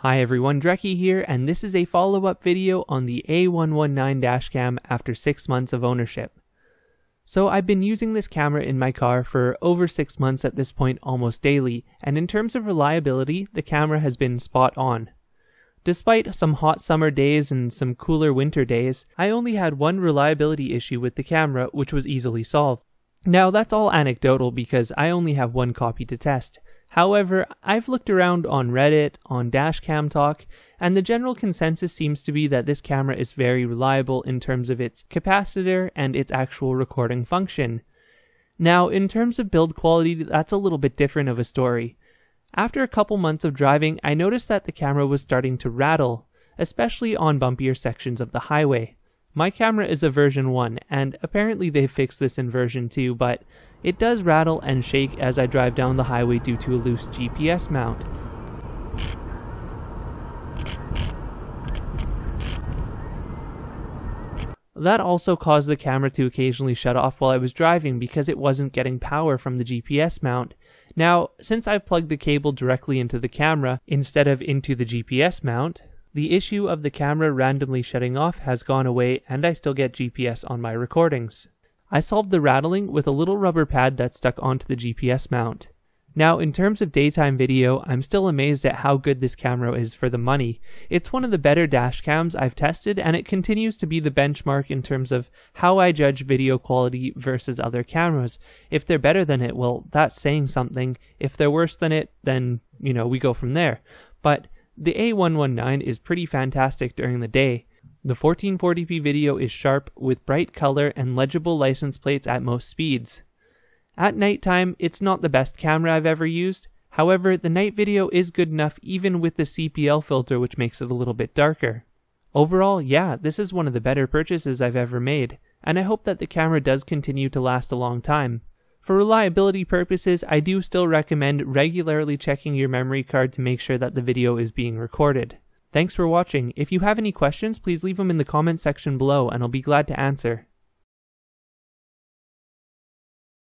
Hi everyone, Dreckie here, and this is a follow-up video on the A119 dashcam after 6 months of ownership. So I've been using this camera in my car for over 6 months at this point almost daily, and in terms of reliability, the camera has been spot on. Despite some hot summer days and some cooler winter days, I only had one reliability issue with the camera, which was easily solved. Now that's all anecdotal because I only have one copy to test. However, I've looked around on Reddit, on Dashcam Talk, and the general consensus seems to be that this camera is very reliable in terms of its capacitor and its actual recording function. Now, in terms of build quality, that's a little bit different of a story. After a couple months of driving, I noticed that the camera was starting to rattle, especially on bumpier sections of the highway. My camera is a version 1, and apparently they've fixed this in version 2, but it does rattle and shake as I drive down the highway due to a loose GPS mount. That also caused the camera to occasionally shut off while I was driving because it wasn't getting power from the GPS mount. Now, since I plugged the cable directly into the camera instead of into the GPS mount, the issue of the camera randomly shutting off has gone away and I still get GPS on my recordings. I solved the rattling with a little rubber pad that's stuck onto the GPS mount. Now, in terms of daytime video, I'm still amazed at how good this camera is for the money. It's one of the better dash cams I've tested, and it continues to be the benchmark in terms of how I judge video quality versus other cameras. If they're better than it, well, that's saying something. If they're worse than it, then, we go from there. But the A119 is pretty fantastic during the day. The 1440p video is sharp with bright color and legible license plates at most speeds. At nighttime, it's not the best camera I've ever used. However, the night video is good enough even with the CPL filter, which makes it a little bit darker. Overall, yeah, this is one of the better purchases I've ever made, and I hope that the camera does continue to last a long time. For reliability purposes, I do still recommend regularly checking your memory card to make sure that the video is being recorded. Thanks for watching. If you have any questions, please leave them in the comment section below and I'll be glad to answer.